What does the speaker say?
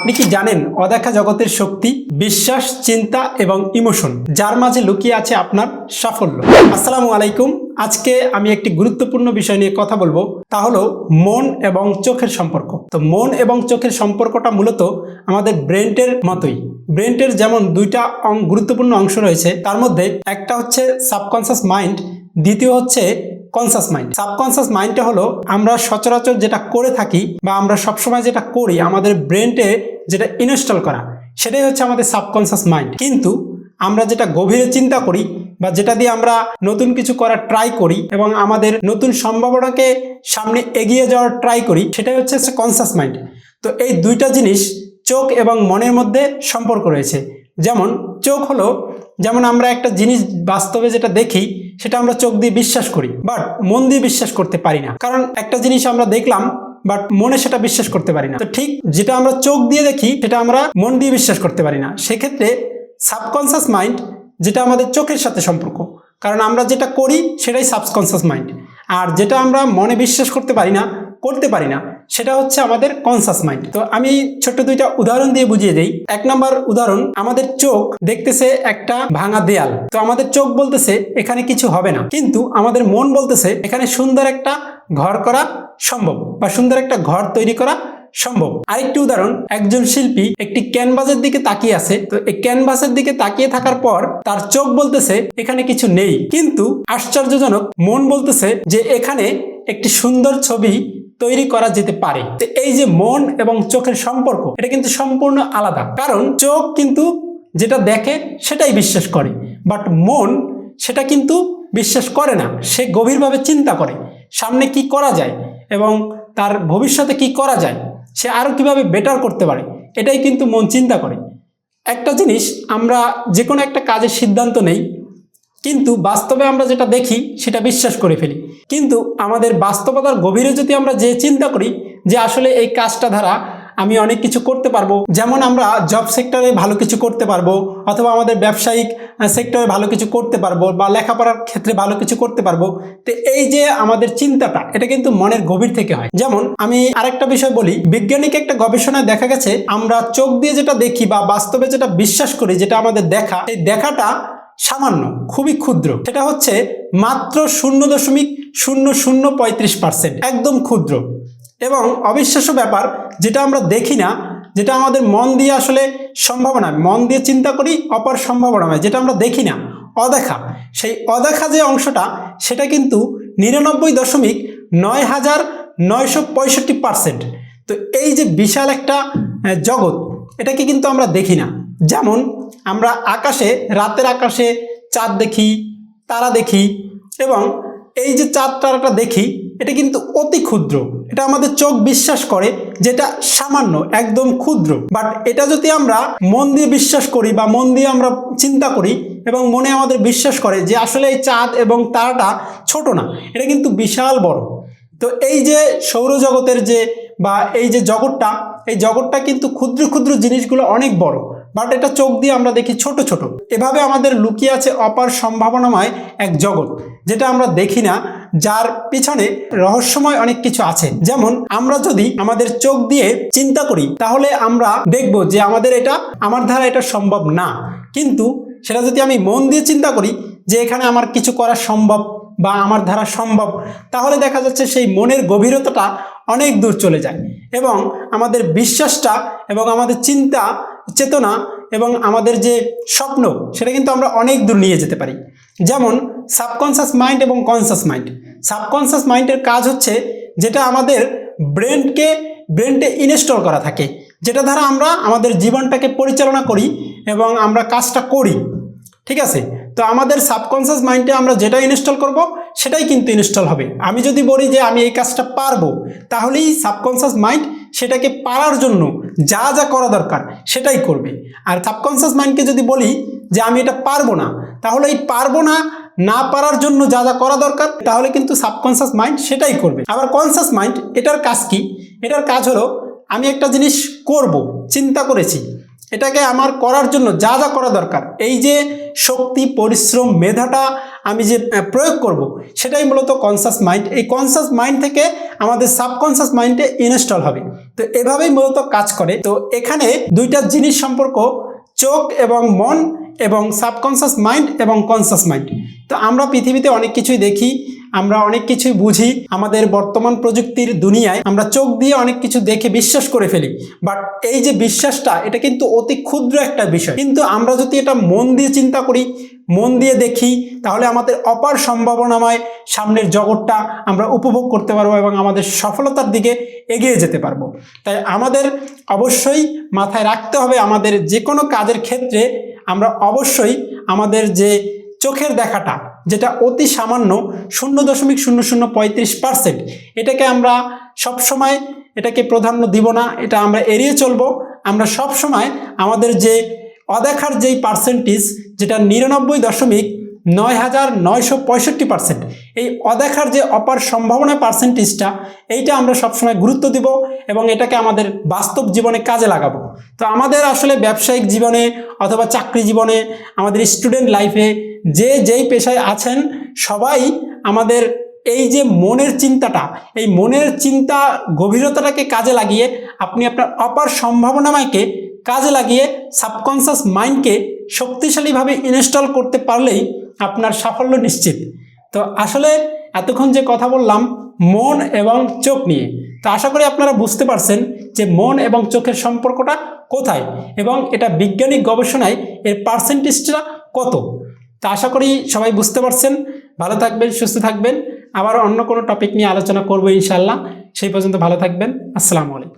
আপনি কি জানেন অদেখা জগতের শক্তি, বিশ্বাস, চিন্তা এবং ইমোশন, যার মাঝে লুকিয়ে আছে আপনার সাফল্য। আসসালামু আলাইকুম। আজকে আমি একটি গুরুত্বপূর্ণ বিষয় নিয়ে কথা বলবো, তা হলো মন এবং চোখের সম্পর্ক। তো মন এবং চোখের সম্পর্কটা মূলত আমাদের ব্রেনের মতোই। ব্রেনের যেমন দুইটা গুরুত্বপূর্ণ অংশ রয়েছে, তার মধ্যে একটা হচ্ছে সাবকনসিয়াস মাইন্ড, দ্বিতীয় হচ্ছে কনসাস মাইন্ড। সাবকনসাস মাইন্ডটা হলো আমরা সচরাচর যেটা করে থাকি বা আমরা সবসময় যেটা করি, আমাদের ব্রেনে যেটা ইনস্টল করা, সেটাই হচ্ছে আমাদের সাবকনসাস মাইন্ড। কিন্তু আমরা যেটা গভীরে চিন্তা করি বা যেটা দিয়ে আমরা নতুন কিছু করার ট্রাই করি এবং আমাদের নতুন সম্ভাবনাকে সামনে এগিয়ে যাওয়ার ট্রাই করি, সেটাই হচ্ছে কনসাস মাইন্ড। তো এই দুইটা জিনিস, চোখ এবং মনের মধ্যে সম্পর্ক রয়েছে। যেমন চোখ হলো, যেমন আমরা একটা জিনিস বাস্তবে যেটা দেখি সেটা আমরা চোখ দিয়ে বিশ্বাস করি, বাট মন দিয়ে বিশ্বাস করতে পারি না। কারণ একটা জিনিস আমরা দেখলাম বাট মনে সেটা বিশ্বাস করতে পারি না। তো ঠিক যেটা আমরা চোখ দিয়ে দেখি সেটা আমরা মন দিয়ে বিশ্বাস করতে পারি না। সেক্ষেত্রে সাবকনসিয়াস মাইন্ড, যেটা আমাদের চোখের সাথে সম্পর্ক, কারণ আমরা যেটা করি সেটাই সাবকনসিয়াস মাইন্ড। আর যেটা আমরা মনে বিশ্বাস করতে পারি না, সেটা হচ্ছে আমাদের কনসাস মাইন্ড। তো আমি ছোট্ট দুইটা উদাহরণ দিয়ে বুঝিয়ে দেই। এক নম্বর উদাহরণ, আমাদের চোখ দেখতেছে একটা ভাঙা দেয়াল, তো আমাদের চোখ বলতেছে এখানে কিছু হবে না, কিন্তু আমাদের মন বলতেছে এখানে সুন্দর একটা ঘর করা সম্ভব বা সুন্দর একটা ঘর তৈরি করা সম্ভব। আরেকটি উদাহরণ, একজন শিল্পী একটি ক্যানভাসের দিকে তাকিয়ে আছে, তো এই ক্যানভাসের দিকে তাকিয়ে থাকার পর তার চোখ বলতেছে এখানে কিছু নেই, কিন্তু আশ্চর্যজনক মন বলতেছে যে এখানে একটি সুন্দর ছবি তৈরি করা যেতে পারে। তো এই যে মন এবং চোখের সম্পর্ক, এটা কিন্তু সম্পূর্ণ আলাদা। কারণ চোখ কিন্তু যেটা দেখে সেটাই বিশ্বাস করে, বাট মন সেটা কিন্তু বিশ্বাস করে না। সে গভীরভাবে চিন্তা করে সামনে কি করা যায় এবং তার ভবিষ্যতে কি করা যায়, সে আরো কিভাবে বেটার করতে পারে, এটাই কিন্তু মন চিন্তা করে। একটা জিনিস, আমরা যে কোনো একটা কাজের সিদ্ধান্ত নেই, কিন্তু বাস্তবে আমরা যেটা দেখি সেটা বিশ্বাস করে ফেলি। কিন্তু আমাদের বাস্তবতার গভীরে যদি আমরা যে চিন্তা করি যে আসলে এই কাজটা দ্বারা আমি অনেক কিছু করতে পারবো, যেমন আমরা জব সেক্টরে ভালো কিছু করতে পারবো, অথবা আমাদের ব্যবসায়িক সেক্টরে ভালো কিছু করতে পারবো, বা লেখাপড়ার ক্ষেত্রে ভালো কিছু করতে পারবো। তো এই যে আমাদের চিন্তাটা, এটা কিন্তু মনের গভীর থেকে হয়। যেমন আমি আরেকটা বিষয় বলি, বৈজ্ঞানিক একটা গবেষণায় দেখা গেছে আমরা চোখ দিয়ে যেটা দেখি বা বাস্তবে যেটা বিশ্বাস করি, যেটা আমাদের দেখা, এই দেখাটা সামান্য, খুবই ক্ষুদ্র। সেটা হচ্ছে মাত্র 0.0035%, একদম ক্ষুদ্র এবং অবিশ্বাস্য ব্যাপার। যেটা আমরা দেখি না, যেটা আমাদের মন দিয়ে আসলে সম্ভাবনা, মন দিয়ে চিন্তা করি অপার সম্ভাবনা, যেটা আমরা দেখি না, অদেখা, সেই অদেখা যে অংশটা, সেটা কিন্তু 99,0965%। তো এই যে বিশাল একটা জগৎ, এটাকে কিন্তু আমরা দেখি না। যেমন আমরা আকাশে, রাতের আকাশে চাঁদ দেখি, তারা দেখি, এবং এই যে চাঁদ তারাটা দেখি, এটা কিন্তু অতি ক্ষুদ্র। এটা আমাদের চোখ বিশ্বাস করে যেটা সামান্য, একদম ক্ষুদ্র। বাট এটা যদি আমরা মন দিয়ে বিশ্বাস করি বা মন দিয়ে আমরা চিন্তা করি এবং মনে আমাদের বিশ্বাস করে যে আসলে এই চাঁদ এবং তারাটা ছোট না, এটা কিন্তু বিশাল বড়। তো এই যে সৌরজগতের যে বা এই যে জগৎটা, এই জগৎটা কিন্তু ক্ষুদ্র ক্ষুদ্র জিনিসগুলো অনেক বড়, বাট এটা চোখ দিয়ে আমরা দেখি ছোট ছোট। এভাবে আমাদের লুকিয়ে আছে অপার সম্ভাবনাময় এক জগৎ, যেটা আমরা দেখি না, যার পিছনে রহস্যময় অনেক কিছু আছে। যেমন আমরা যদি আমাদের চোখ দিয়ে চিন্তা করি, তাহলে আমরা দেখব যে আমার দ্বারা এটা সম্ভব না। কিন্তু সেটা যদি আমি মন দিয়ে চিন্তা করি যে এখানে আমার কিছু করা সম্ভব বা আমার দ্বারা সম্ভব, তাহলে দেখা যাচ্ছে সেই মনের গভীরতাটা অনেক দূর চলে যায় এবং আমাদের বিশ্বাসটা এবং আমাদের চিন্তা চেতনা এবং আমাদের যে স্বপ্ন, সেটা কিন্তু আমরা অনেক দূর নিয়ে যেতে পারি। যেমন সাবকনসিয়াস মাইন্ড এবং কনসাস মাইন্ড। সাবকনসিয়াস মাইন্ডের কাজ হচ্ছে যেটা আমাদের ব্রেনকে ইনস্টল করা থাকে, যেটা দ্বারা আমরা আমাদের জীবনটাকে পরিচালনা করি এবং আমরা কাজটা করি। ঠিক আছে, তো আমাদের সাবকনসিয়াস মাইন্ডে আমরা যেটা ইনস্টল করব সেটাই কিন্তু ইনস্টল হবে। আমি যদি বলি যে আমি এই কাজটা পারবো, তাহলেই সাবকনসিয়াস মাইন্ড সেটাকে পারার জন্য যা যা করা দরকার সেটাই করবে। আর সাবকনসিয়াস মাইন্ডকে যদি বলি যে আমি এটা পারবো না, তাহলে এই পারবো না, না পারার জন্য যা যা করা দরকার, তাহলে কিন্তু সাবকনসিয়াস মাইন্ড সেটাই করবে। আবার কনসাস মাইন্ড, এটার কাজ কি? এটার কাজ হলো আমি একটা জিনিস করব, চিন্তা করেছি, এটাকে আমার করার জন্য যা যা করা দরকার, এই যে শক্তি, পরিশ্রম, মেধাটা আমি যে প্রয়োগ করব, সেটাই মূলত কনসাস মাইন্ড। এই কনসাস মাইন্ড থেকে আমাদের সাবকনসাস মাইন্ডে ইনস্টল হবে। তো এভাবেই মূলত কাজ করে। তো এখানে দুইটা জিনিস সম্পর্ক, চোখ এবং মন এবং সাবকনসিয়াস মাইন্ড এবং কনসিয়াস মাইন্ড। তো আমরা পৃথিবীতে অনেক কিছুই দেখি, আমরা অনেক কিছুই বুঝি, আমাদের বর্তমান প্রযুক্তির দুনিয়ায় আমরা চোখ দিয়ে অনেক কিছু দেখে বিশ্বাস করে ফেলি। বাট এই যে বিশ্বাসটা, এটা কিন্তু অতি ক্ষুদ্র একটা বিষয়, কিন্তু আমরা যদি এটা মন দিয়ে চিন্তা করি, মন দিয়ে দেখি, তাহলে আমাদের অপার সম্ভাবনাময় সামনের জগৎটা আমরা উপভোগ করতে পারবো এবং আমাদের সফলতার দিকে এগিয়ে যেতে পারবো। তাই আমাদের অবশ্যই মাথায় রাখতে হবে, আমাদের যে কোনো কাজের ক্ষেত্রে আমরা অবশ্যই আমাদের যে চোখের দেখাটা, যেটা অতি সামান্য 0.0035%, এটাকে আমরা সবসময় এটাকে প্রাধান্য দিব না, এটা আমরা এড়িয়ে চলবো। আমরা সবসময় আমাদের যে অদেখার যেই পার্সেন্টেজ, যেটা 99.9965%, এই অদেখার যে অপার সম্ভাবনা পার্সেন্টেজটা, এইটা আমরা সবসময় গুরুত্ব দিব এবং এটাকে আমাদের বাস্তব জীবনে কাজে লাগাবো। তো আমাদের আসলে ব্যবসায়িক জীবনে অথবা চাকরি জীবনে, আমাদের স্টুডেন্ট লাইফে যেই পেশায় আছেন, সবাই আমাদের এই যে মনের চিন্তাটা, এই মনের চিন্তা গভীরতাটাকে কাজে লাগিয়ে আপনি আপনার অপার সম্ভাবনাময়কে কাজে লাগিয়ে সাবকনসিয়াস মাইন্ডকে শক্তিশালীভাবে ইনস্টল করতে পারলেই আপনার সাফল্য নিশ্চিত। তো আসলে এতক্ষণ যে কথা বললাম মন এবং চোখ নিয়ে, তো আশা করি আপনারা বুঝতে পারছেন যে মন এবং চোখের সম্পর্কটা কোথায় এবং এটা বৈজ্ঞানিক গবেষণায় এর পার্সেন্টেজটা কত। তা আশা করি সবাই বুঝতে পারছেন। ভালো থাকবেন, সুস্থ থাকবেন। আবার অন্য কোনো টপিক নিয়ে আলোচনা করবো ইনশাআল্লাহ। সেই পর্যন্ত ভালো থাকবেন। আসসালামু আলাইকুম।